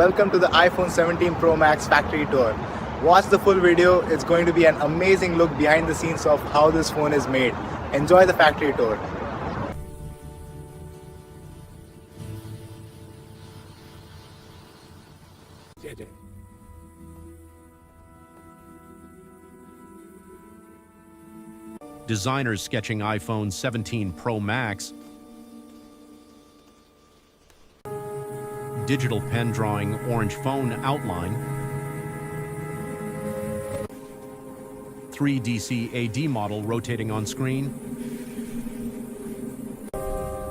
welcome to the iPhone 17 Pro Max factory tour. Watch the full video, it's going to be an amazing look behind the scenes of how this phone is made. Enjoy the factory tour. Designers sketching iPhone 17 Pro Max. Digital pen drawing orange phone outline. 3DC AD model rotating on screen.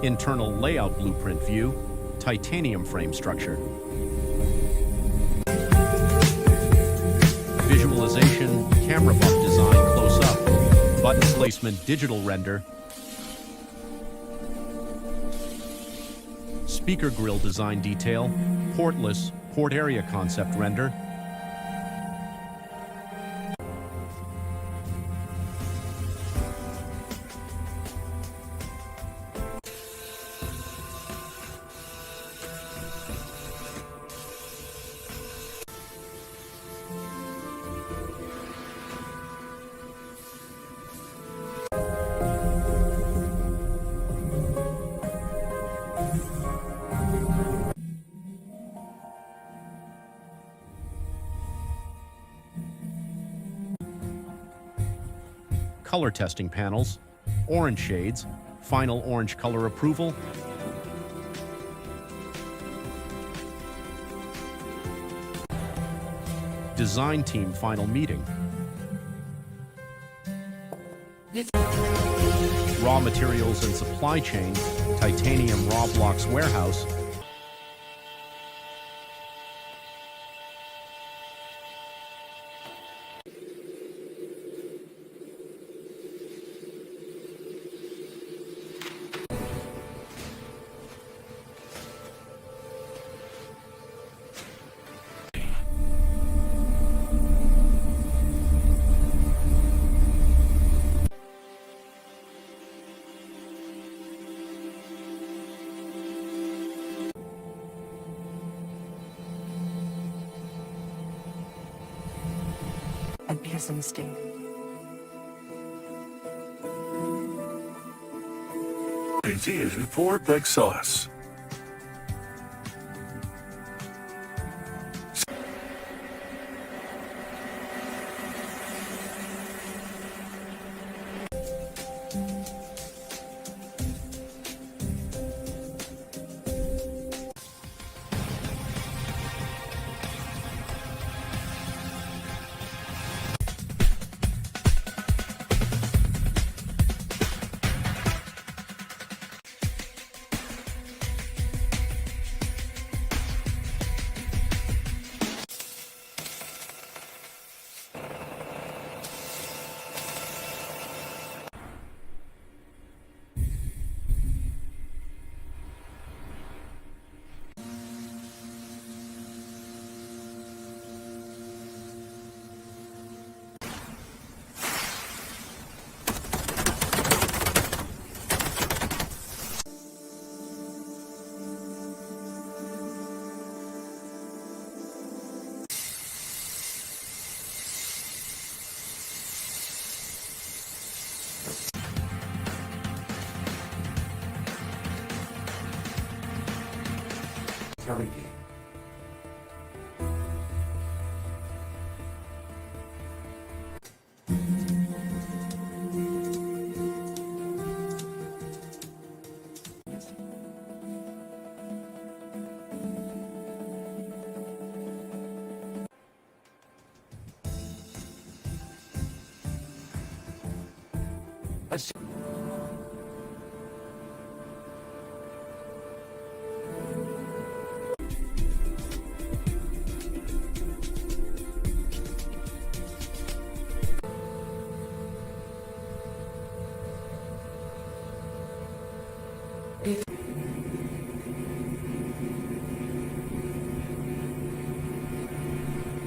Internal layout blueprint view. Titanium frame structure. Visualization, camera bump design close up. Button placement digital render. Speaker grill design detail. Portless port area concept render. Color testing panels, orange shades, final orange color approval, design team final meeting, raw materials and supply chain, titanium raw blocks warehouse, and here's a mistake. It is for big sauce.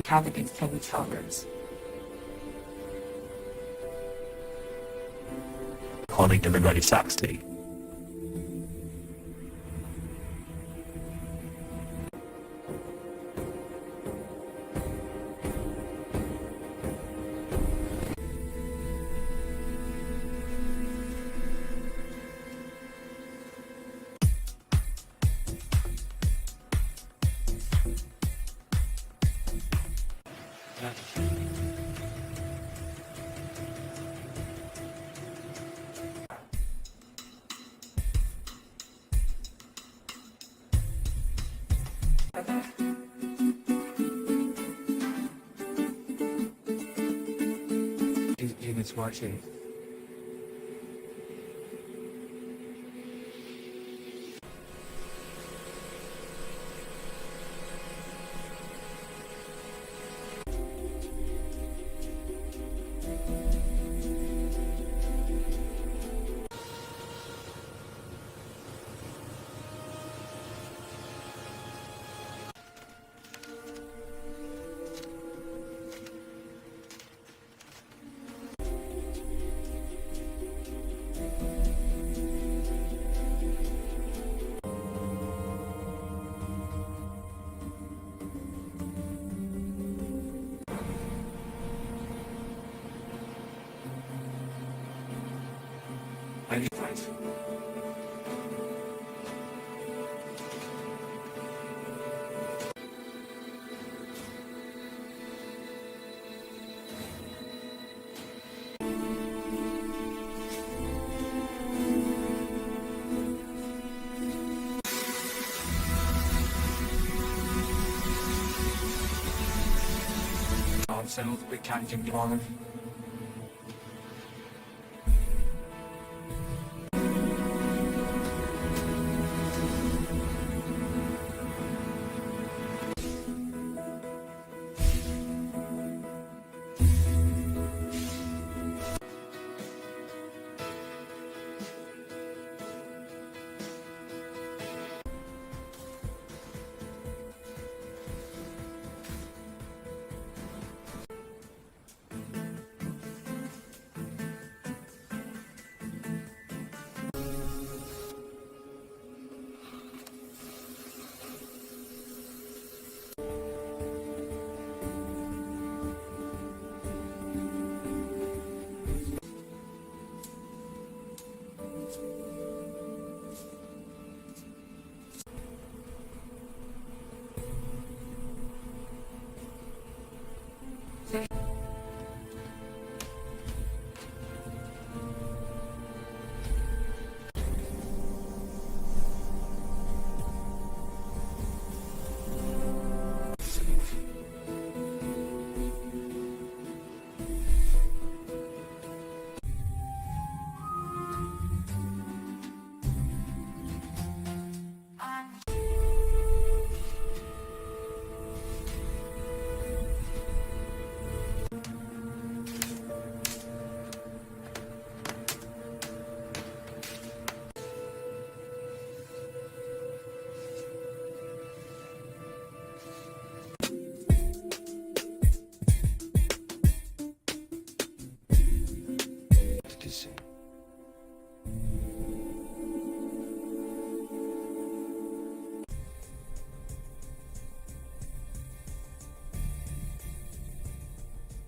Cavities can be tolerance. Calling them ready Saxty. Units watching. Identified. Also, we can't ignore.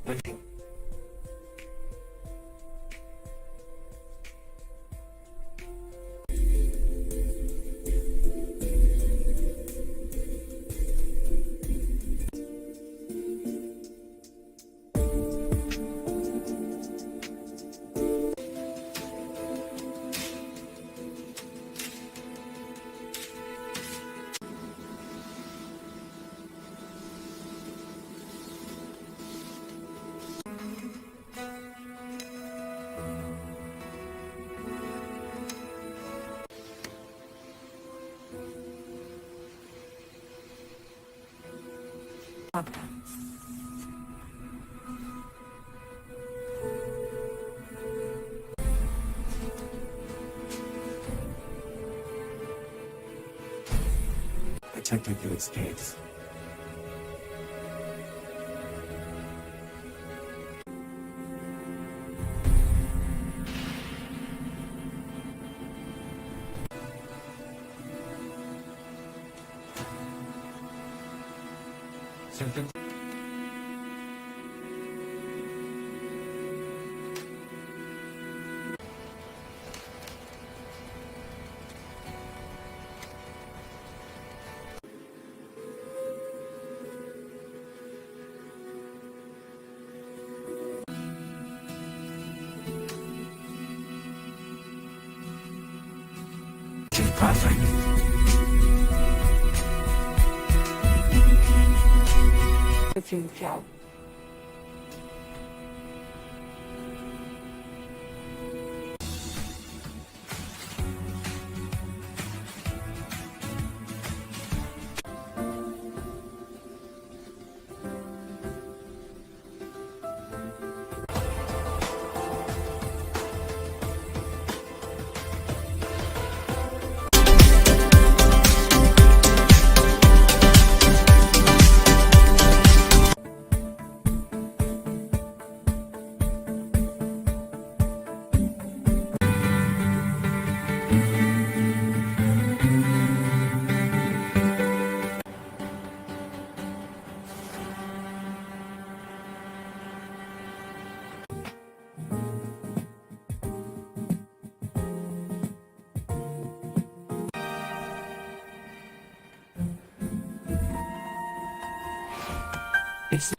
Waiting. Attempting to escape. Symptoms. Passing. Switching cloud. It's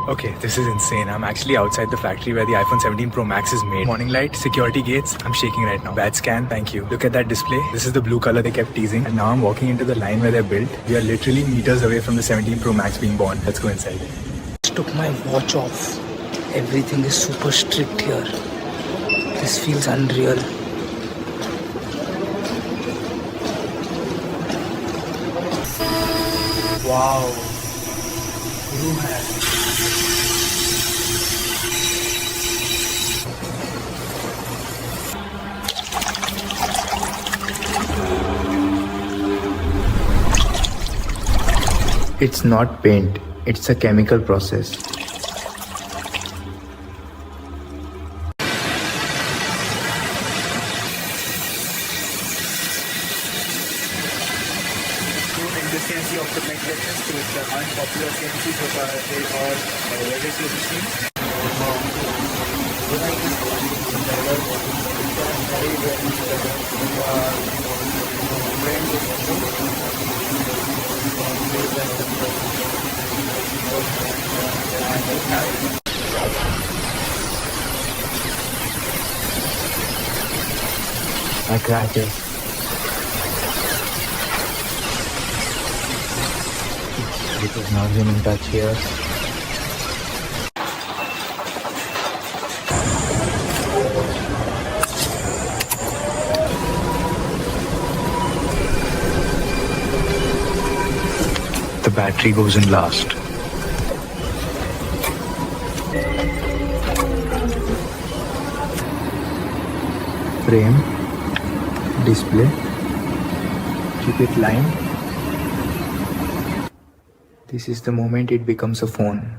Okay, this is insane. I'm actually outside the factory where the iPhone 17 Pro Max is made. Morning light, security gates. I'm shaking right now. Badge scan, thank you. Look at that display. This is the blue color they kept teasing. And now I'm walking into the line where they're built. We are literally meters away from the 17 Pro Max being born. Let's go inside. Took my watch off. Everything is super strict here. This feels unreal. Wow. It's not paint, it's a chemical process. Inefficiency of the mechanisms to the unpopular CNCs or legacy machines. I cracked it. It is not been in touch here. The battery goes in last. Frame, display, keep it lined. This is the moment it becomes a phone.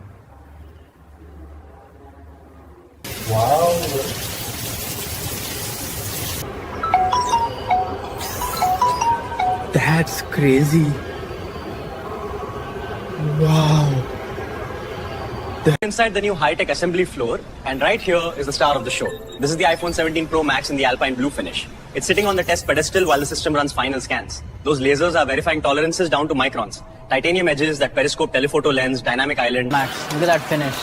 Wow. That's crazy. Wow. Inside the new high-tech assembly floor, and right here is the star of the show. This is the iPhone 17 Pro Max in the Alpine Blue finish. It's sitting on the test pedestal while the system runs final scans. Those lasers are verifying tolerances down to microns. Titanium edges, that periscope telephoto lens, dynamic island. Max, look at that finish.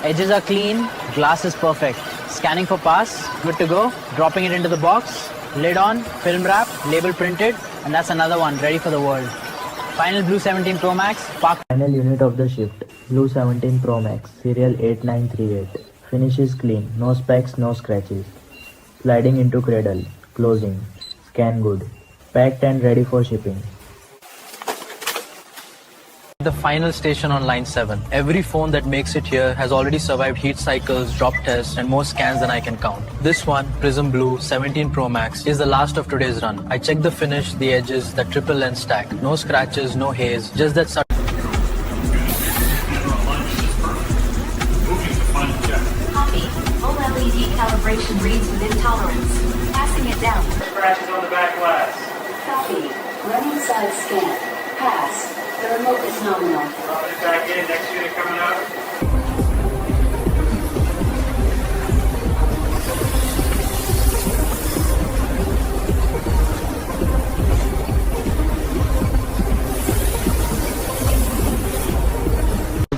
Edges are clean, glass is perfect. Scanning for pass, good to go. Dropping it into the box, lid on, film wrap, label printed, and that's another one ready for the world. Final Blue 17 Pro Max, park. Final unit of the shift, Blue 17 Pro Max, serial 8938. Finish is clean, no specks, no scratches. Sliding into cradle, closing, scan good. Packed and ready for shipping. The final station on line 7. Every phone that makes it here has already survived heat cycles, drop tests, and more scans than I can count. This one, Prism Blue 17 Pro Max, is the last of today's run. I checked the finish, the edges, the triple lens stack. No scratches, no haze, just that Copy. Full LED calibration reads within tolerance. Passing it down. Scratches on the back glass. Copy. Running side scan. Pass. The remote is nominal. Back in, next unit coming up.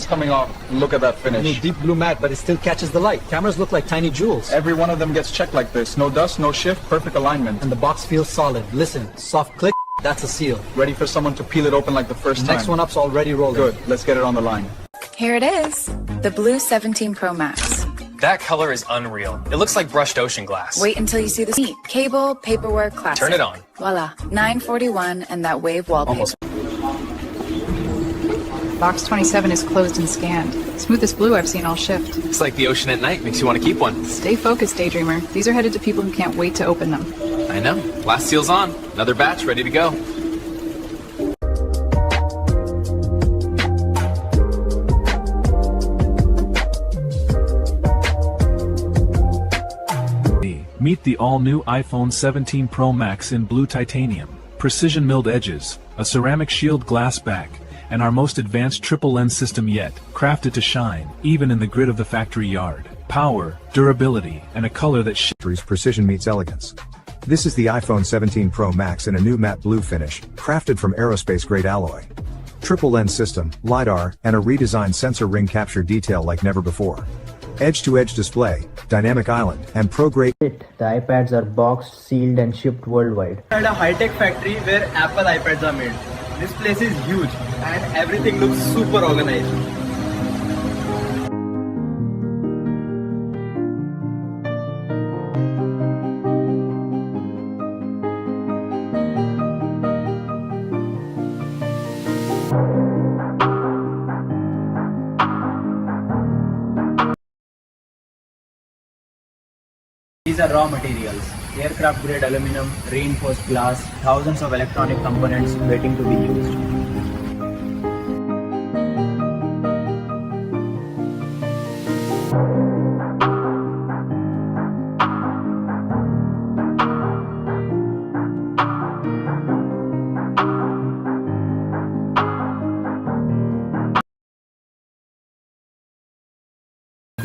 sun's coming off. Look at that finish. Deep blue matte, but it still catches the light. Cameras look like tiny jewels. Every one of them gets checked like this. No dust, no shift, perfect alignment. And the box feels solid. Listen, soft click, that's a seal. Ready for someone to peel it open like the first time. Next one up's already rolling. Good, let's get it on the line. Here it is, the blue 17 Pro Max. That color is unreal. It looks like brushed ocean glass. Wait until you see the neat cable, paperwork, classic. Turn it on. Voila, 941 and that wave wallpaper. Box 27 is closed and scanned. Smoothest blue I've seen all shift. It's like the ocean at night. Makes you want to keep one. Stay focused, Daydreamer. These are headed to people who can't wait to open them. I know. Last seal's on. Another batch ready to go. Meet the all-new iPhone 17 Pro Max in blue titanium, precision milled edges, a ceramic shield glass back, and our most advanced triple lens system yet, crafted to shine, even in the grid of the factory yard. Power, durability, and a color that precision meets elegance. This is the iPhone 17 Pro Max in a new matte blue finish, crafted from aerospace-grade alloy. Triple lens system, LiDAR, and a redesigned sensor ring capture detail like never before. Edge-to-edge display, dynamic island, and pro-grade. The iPads are boxed, sealed, and shipped worldwide. At a high-tech factory where Apple iPads are made. This place is huge and everything looks super organized. These are raw materials, aircraft grade aluminum, reinforced glass, thousands of electronic components waiting to be used.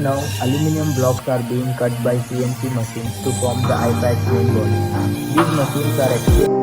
Now, aluminum blocks are being cut by CNC machines to form the iPad's main body. These machines are extremely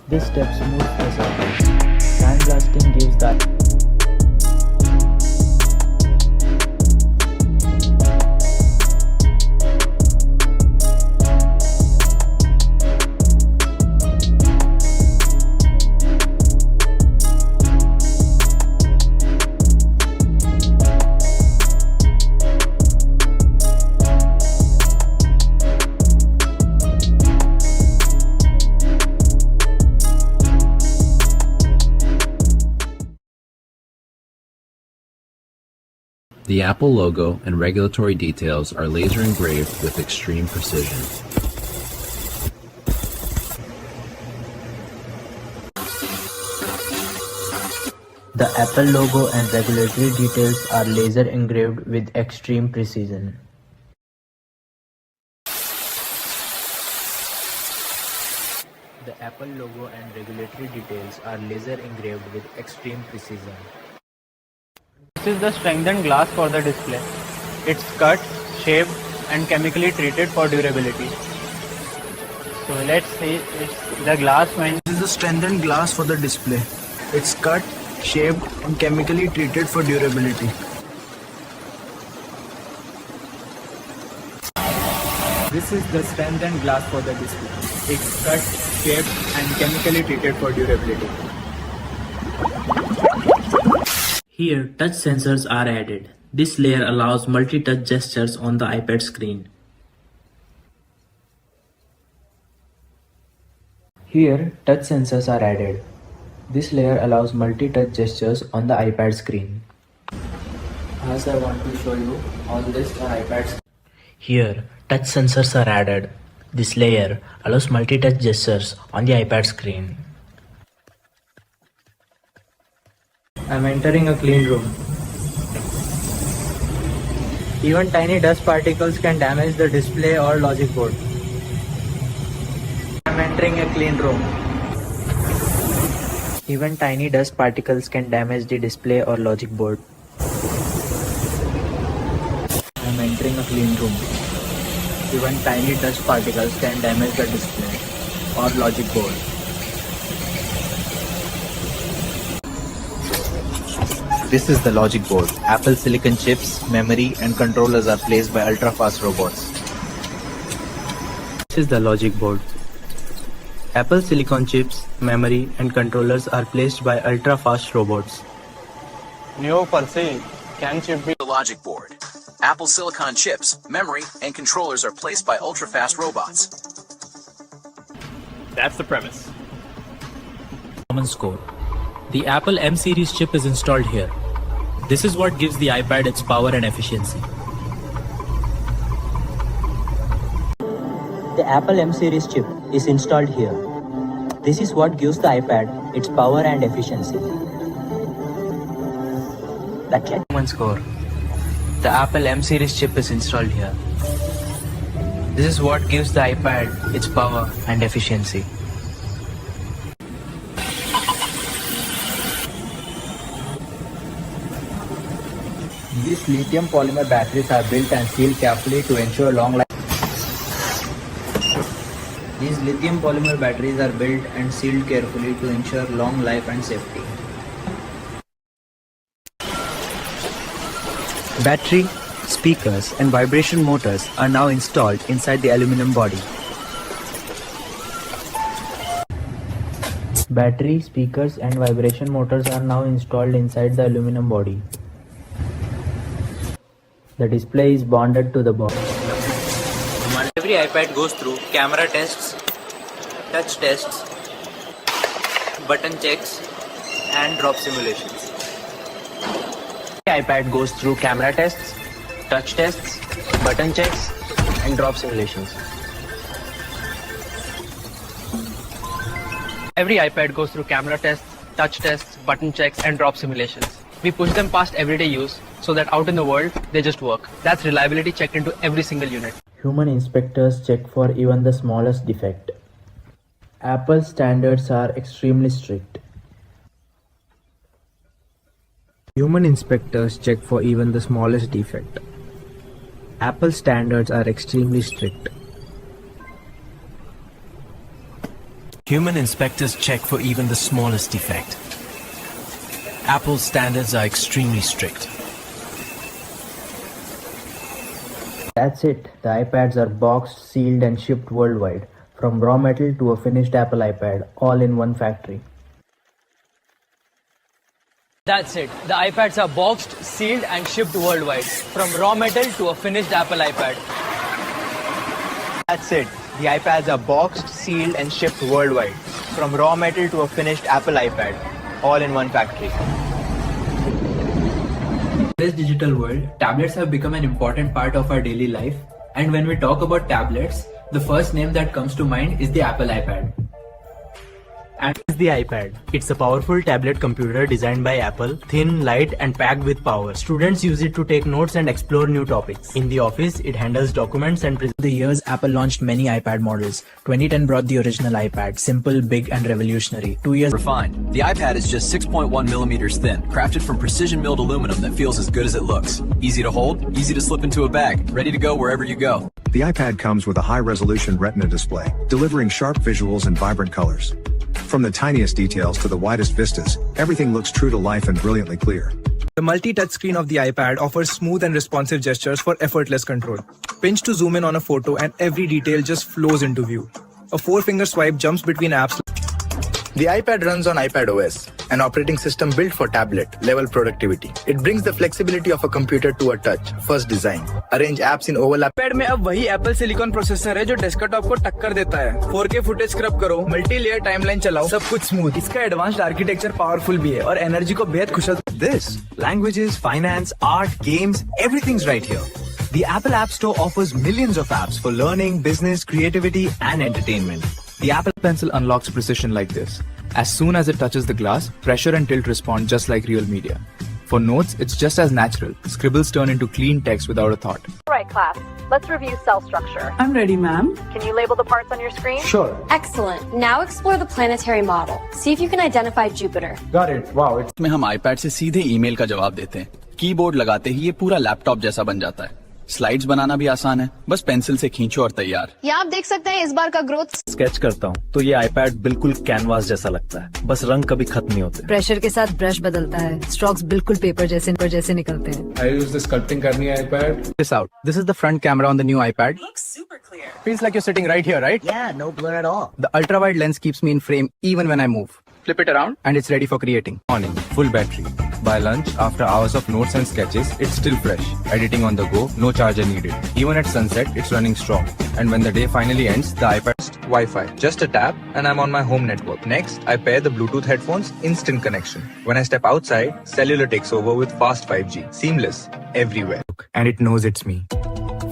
This step smooths the surface. Sandblasting gives that. The Apple logo and regulatory details are laser engraved with extreme precision. The Apple logo and regulatory details are laser engraved with extreme precision. The Apple logo and regulatory details are laser engraved with extreme precision. This is the strengthened glass for the display. It's cut, shaped, and chemically treated for durability. So let's see the glass when. This is the strengthened glass for the display. It's cut, shaped, and chemically treated for durability. This is the strengthened glass for the display. It's cut, shaped, and chemically treated for durability. Here, touch sensors are added. This layer allows multi-touch gestures on the iPad screen. Here, touch sensors are added. This layer allows multi-touch gestures on the iPad screen. As I want to show you, on this iPad. Here, touch sensors are added. This layer allows multi-touch gestures on the iPad screen. I'm entering a clean room. Even tiny dust particles can damage the display or logic board. I'm entering a clean room. Even tiny dust particles can damage the display or logic board. I'm entering a clean room. Even tiny dust particles can damage the display or logic board. This is the logic board. Apple silicon chips, memory and controllers are placed by ultra-fast robots. This is the logic board. Apple silicon chips, memory and controllers are placed by ultra-fast robots. Neo per se can chip be The logic board. Apple silicon chips, memory, and controllers are placed by ultra-fast robots. That's the premise. Common score. The Apple M series chip is installed here. This is what gives the iPad its power and efficiency. The Apple M series chip is installed here. This is what gives the iPad its power and efficiency. The common score. The Apple M series chip is installed here. This is what gives the iPad its power and efficiency. These lithium polymer batteries are built and sealed carefully to ensure long life. These lithium polymer batteries are built and sealed carefully to ensure long life and safety. Battery, speakers and vibration motors are now installed inside the aluminum body. Battery, speakers and vibration motors are now installed inside the aluminum body. The display is bonded to the body. Every iPad goes through camera tests, touch tests, button checks and drop simulations. Every iPad goes through camera tests, touch tests, button checks and drop simulations. Every iPad goes through camera tests, touch tests, button checks and drop simulations. We push them past everyday use so that out in the world, they just work. That's reliability checked into every single unit. Human inspectors check for even the smallest defect. Apple standards are extremely strict. Human inspectors check for even the smallest defect. Apple standards are extremely strict. Human inspectors check for even the smallest defect. Apple's standards are extremely strict. That's it. The iPads are boxed, sealed and shipped worldwide, from raw metal to a finished Apple iPad, all in one factory. That's it. The iPads are boxed, sealed and shipped worldwide, from raw metal to a finished Apple iPad. That's it. The iPads are boxed, sealed and shipped worldwide, from raw metal to a finished Apple iPad, all in one factory. In this digital world, tablets have become an important part of our daily life, and when we talk about tablets, the first name that comes to mind is the Apple iPad. And it's the iPad. It's a powerful tablet computer designed by Apple, thin, light and packed with power. Students use it to take notes and explore new topics. In the office, it handles documents and Over the years, Apple launched many iPad models. 2010 brought the original iPad, simple, big and revolutionary. 2 years Refined. The iPad is just 6.1 millimeters thin, crafted from precision milled aluminum that feels as good as it looks. Easy to hold, easy to slip into a bag, ready to go wherever you go. The iPad comes with a high-resolution Retina display, delivering sharp visuals and vibrant colors. From the tiniest details to the widest vistas, everything looks true to life and brilliantly clear. The multi-touch screen of the iPad offers smooth and responsive gestures for effortless control. Pinch to zoom in on a photo and every detail just flows into view. A 4-finger swipe jumps between apps. The iPad runs on iPadOS, an operating system built for tablet-level productivity. It brings the flexibility of a computer to a touch, first design. Arrange apps in overlap. iPad में अब वही Apple Silicon processor है जो desktop को टक्कर देता है. 4K footage scrub करो, मल्टी-लेयर टाइमलाइन चलाओ, सब कुछ स्मूथ. इसका एडवांस्ड आर्किटेक्चर पावरफुल भी है और एनर्जी को बेहद कुशल. This, languages, finance, art, games, everything's right here. The Apple App Store offers millions of apps for learning, business, creativity, and entertainment. The Apple Pencil unlocks precision like this. As soon as it touches the glass, pressure and tilt respond just like real media. For notes, it's just as natural. Scribbles turn into clean text without a thought. All right, class. Let's review cell structure. I'm ready, ma'am. Can you label the parts on your screen? Sure. Excellent. Now explore the planetary model. See if you can identify Jupiter. Got it. Wow. में हम iPad से सीधे email का जवाब देते हैं। Keyboard लगाते ही ये पूरा लैपटॉप जैसा बन जाता है। स्लाइड्स बनाना भी आसान है, बस पेंसिल से खींचो और तैयार। यहाँ आप देख सकते हैं इस बार का ग्रोथ। स्केच करता हूँ तो ये आईपैड बिल्कुल कैनवास जैसा लगता है, बस रंग कभी खत्म नहीं होते। प्रेशर के साथ ब्रश बदलता है, स्ट्रोक्स बिल्कुल पेपर जैसे निकलते हैं। I use the sculpting करनी iPad. This out. This is the front camera on the new iPad. Looks super clear. Feels like you're sitting right here, right? Yeah, no blur at all. The ultra wide lens keeps me in frame even when I move. Flip it around and it's ready for creating. Morning, full battery. By lunch, after hours of notes and sketches, it's still fresh. Editing on the go, no charger needed. Even at sunset, it's running strong. And when the day finally ends, the iPad's Wi-Fi. Just a tap and I'm on my home network. Next, I pair the Bluetooth headphones, instant connection. When I step outside, cellular takes over with fast 5G. Seamless, everywhere. And it knows it's me.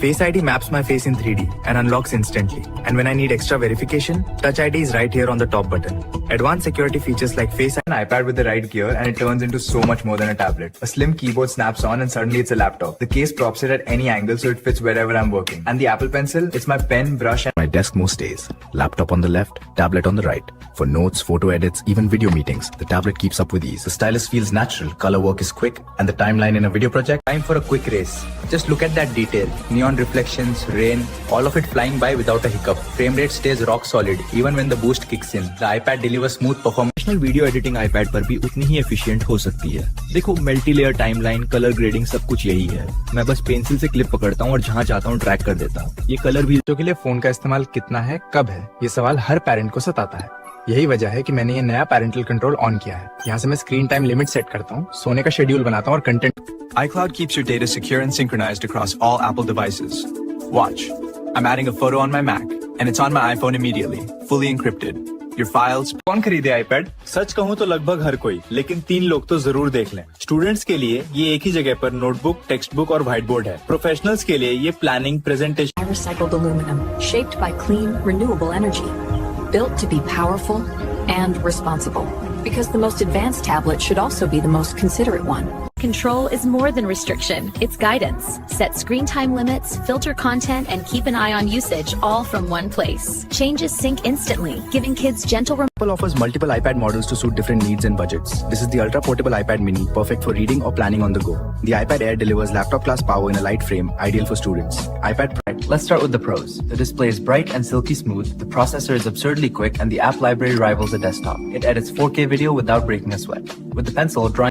Face ID maps my face in 3D and unlocks instantly. And when I need extra verification, Touch ID is right here on the top button. Advanced security features like Face ID, an iPad with the right gear, and it turns into so much more than a tablet. A slim keyboard snaps on and suddenly it's a laptop. The case props it at any angle so it fits wherever I'm working. And the Apple Pencil, it's my pen, brush, and my desk most days. Laptop on the left, tablet on the right. For notes, photo edits, even video meetings, the tablet keeps up with ease. The stylus feels natural, color work is quick, and the timeline in a video project, time for a quick race. Just look at that detail. Neon reflections, rain, all of it flying by without a hiccup. Frame rate stays rock solid even when the boost kicks in. The iPad delivers smooth performance. Video editing iPad पर भी उतनी ही efficient हो सकती है। देखो, multi layer timeline, colour grading सब कुछ यही है। मैं बस पेंसिल से क्लिप पकड़ता हूँ और जहाँ चाहता हूँ ड्रैग कर देता हूँ। ये कलर भी के लिए फोन का इस्तेमाल कितना है, कब है, ये सवाल हर पेरेंट को सताता है। यही वजह है कि मैंने ये नया पेरेंटल कंट्रोल ऑन किया है। यहाँ से मैं स्क्रीन टाइम लिमिट सेट करता हूँ, सोने का शेड्यूल बनाता हूँ और content. iCloud keeps your data secure and synchronized across all Apple devices. Watch. I'm adding a photo on my Mac, and it's on my iPhone immediately, fully encrypted. Your files. कौन खरीदे iPad? सच कहूँ तो लगभग हर कोई, लेकिन 3 लोग तो जरूर देख लें। स्टूडेंट्स के लिए ये एक ही जगह पर नोटबुक, टेक्स्ट बुक और व्हाइट बोर्ड है। प्रोफेशनल्स के लिए ये planning, presentation. Recycled aluminum, shaped by clean, renewable energy, built to be powerful and responsible. Because the most advanced tablet should also be the most considerate one. Control is more than restriction, it's guidance. Set screen time limits, filter content, and keep an eye on usage, all from one place. Changes sync instantly, giving kids gentle Apple offers multiple iPad models to suit different needs and budgets. This is the ultra portable iPad mini, perfect for reading or planning on the go. The iPad Air delivers laptop class power in a light frame, ideal for students. iPad Pro. Let's start with the pros. The display is bright and silky smooth, the processor is absurdly quick, and the app library rivals a desktop. It edits 4K video without breaking a sweat. With the pencil, drawing